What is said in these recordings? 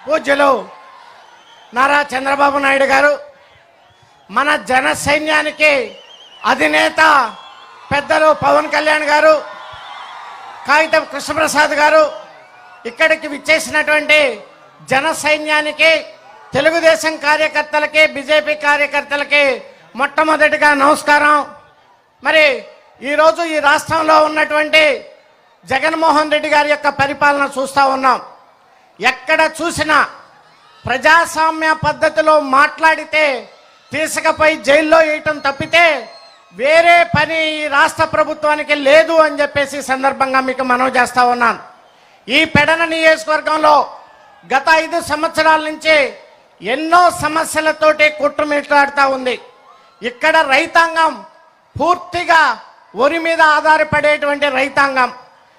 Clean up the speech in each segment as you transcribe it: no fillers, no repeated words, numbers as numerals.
పూజ్యులు నారా చంద్రబాబు నాయుడు గారు, మన జన సైన్యానికి అధినేత పెద్దలు పవన్ కళ్యాణ్ గారు, కాగితం కృష్ణప్రసాద్ గారు, ఇక్కడికి విచ్చేసినటువంటి జన సైన్యానికి, తెలుగుదేశం కార్యకర్తలకి, బీజేపీ కార్యకర్తలకి మొట్టమొదటిగా నమస్కారం. మరి ఈరోజు ఈ రాష్ట్రంలో ఉన్నటువంటి జగన్మోహన్ రెడ్డి గారి యొక్క పరిపాలన చూస్తూ ఉన్నాం. ఎక్కడ చూసినా ప్రజాస్వామ్య పద్ధతిలో మాట్లాడితే తీసుకుపోయి జైల్లో వేయటం తప్పితే వేరే పని ఈ రాష్ట్ర ప్రభుత్వానికి లేదు అని చెప్పేసి సందర్భంగా మీకు మనవి చేస్తూ ఉన్నాను. ఈ పెడన నియోజకవర్గంలో గత 5 సంవత్సరాల నుంచి ఎన్నో సమస్యలతోటి కొట్టుమిట్లాడుతూ ఉంది. ఇక్కడ రైతాంగం పూర్తిగా వరి మీద ఆధారపడేటువంటి రైతాంగం.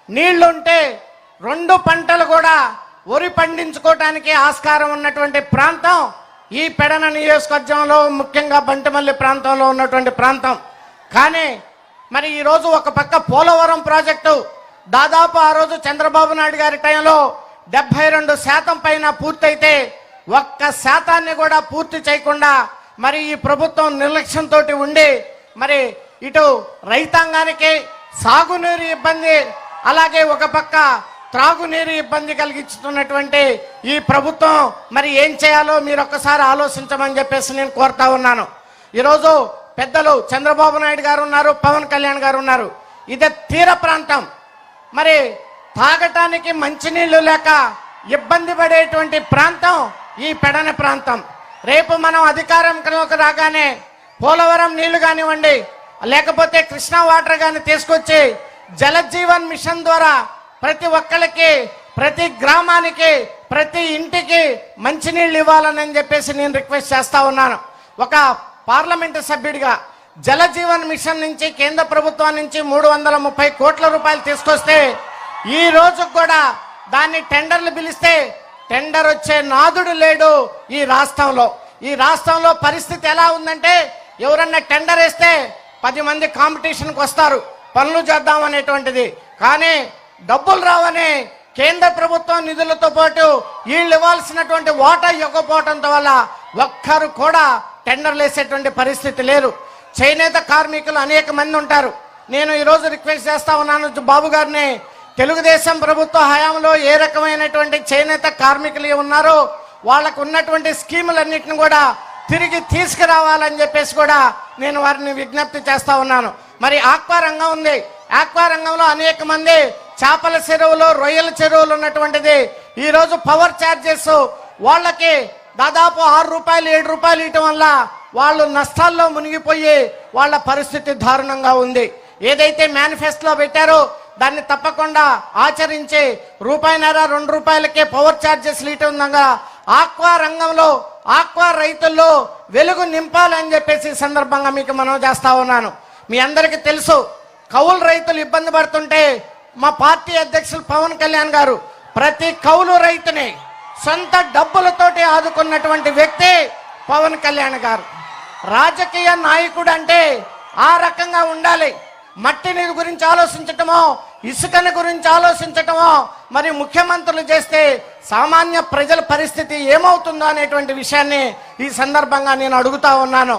నీళ్లుంటే 2 పంటలు కూడా వరి పండించుకోవటానికి ఆస్కారం ఉన్నటువంటి ప్రాంతం ఈ పెడన నియోజకవర్గంలో, ముఖ్యంగా బంటిమల్లి ప్రాంతంలో ఉన్నటువంటి ప్రాంతం. కానీ మరి ఈరోజు ఒక పక్క పోలవరం ప్రాజెక్టు దాదాపు ఆ రోజు చంద్రబాబు నాయుడు గారి టైంలో 72% పైన పూర్తయితే 1% కూడా పూర్తి చేయకుండా మరి ఈ ప్రభుత్వం నిర్లక్ష్యంతో ఉండి మరి ఇటు రైతాంగానికి సాగునీరు ఇబ్బంది, అలాగే ఒక పక్క త్రాగునీరు ఇబ్బంది కలిగిస్తున్నటువంటి ఈ ప్రభుత్వం మరి ఏం చేయాలో మీరు ఒక్కసారి ఆలోచించమని చెప్పేసి నేను కోరుతా ఉన్నాను. ఈరోజు పెద్దలు చంద్రబాబు నాయుడు గారు ఉన్నారు, పవన్ కళ్యాణ్ గారు ఉన్నారు. ఇదే తీర ప్రాంతం. మరి తాగటానికి మంచినీళ్లు లేక ఇబ్బంది పడేటువంటి ప్రాంతం ఈ పెడన ప్రాంతం. రేపు మనం అధికారంలోకి రాగానే పోలవరం నీళ్లు కానివ్వండి, లేకపోతే కృష్ణా వాటర్ కానీ తీసుకొచ్చి జలజీవన్ మిషన్ ద్వారా ప్రతి ఒక్కరికి, ప్రతి గ్రామానికి, ప్రతి ఇంటికి మంచినీళ్ళు ఇవ్వాలని చెప్పేసి నేను రిక్వెస్ట్ చేస్తా ఉన్నాను. ఒక పార్లమెంటు సభ్యుడిగా జలజీవన్ మిషన్ నుంచి కేంద్ర ప్రభుత్వం నుంచి 330 కోట్ల రూపాయలు తీసుకొస్తే ఈ రోజు కూడా దాన్ని టెండర్లు పిలిస్తే టెండర్ వచ్చే నాదుడు లేడు ఈ రాష్ట్రంలో. ఈ రాష్ట్రంలో పరిస్థితి ఎలా ఉందంటే ఎవరన్నా టెండర్ వేస్తే 10 మంది కాంపిటీషన్కి వస్తారు పనులు చేద్దాం అనేటువంటిది. కానీ డబ్బులు రావని కేంద్ర ప్రభుత్వం నిధులతో పాటు వీళ్ళు ఇవ్వాల్సినటువంటి వాటా ఇవ్వకపోవటంతో వల్ల ఒక్కరు కూడా టెండర్లు వేసేటువంటి పరిస్థితి లేరు. చేనేత కార్మికులు అనేక మంది ఉంటారు. నేను ఈరోజు రిక్వెస్ట్ చేస్తా ఉన్నాను బాబు గారిని, తెలుగుదేశం ప్రభుత్వ హయాంలో ఏ రకమైనటువంటి చేనేత కార్మికులు ఉన్నారో వాళ్ళకు ఉన్నటువంటి స్కీములన్నింటిని కూడా తిరిగి తీసుకురావాలని చెప్పేసి కూడా నేను వారిని విజ్ఞప్తి చేస్తా ఉన్నాను. మరి ఆక్వా రంగం ఉంది. ఆక్వా రంగంలో అనేక మంది చేపల చెరువులు, రొయ్యల చెరువులు ఉన్నటువంటిది. ఈరోజు పవర్ ఛార్జెస్ వాళ్ళకి దాదాపు 6 రూపాయలు 7 రూపాయలు ఇవ్వటం వల్ల వాళ్ళు నష్టాల్లో మునిగిపోయి వాళ్ళ పరిస్థితి దారుణంగా ఉంది. ఏదైతే మేనిఫెస్టోలో పెట్టారో దాన్ని తప్పకుండా ఆచరించి ₹1.5-2 పవర్ ఛార్జెస్ ఇవ్వటంగా ఆక్వా రంగంలో, ఆక్వా రైతుల్లో వెలుగు నింపాలని చెప్పేసి సందర్భంగా మీకు మనవి చేస్తా ఉన్నాను. మీ అందరికీ తెలుసు, కౌలు రైతులు ఇబ్బంది పడుతుంటే మా పార్టీ అధ్యక్షులు పవన్ కళ్యాణ్ గారు ప్రతి కౌలు రైతుని సొంత డబ్బులతోటి ఆదుకున్నటువంటి వ్యక్తి పవన్ కళ్యాణ్ గారు. రాజకీయ నాయకుడు అంటే ఆ రకంగా ఉండాలి. మట్టిని గురించి ఆలోచించటమో, ఇసుకని గురించి ఆలోచించటమో మరి ముఖ్యమంత్రులు చేస్తే సామాన్య ప్రజల పరిస్థితి ఏమవుతుందో అనేటువంటి విషయాన్ని ఈ సందర్భంగా నేను అడుగుతా ఉన్నాను.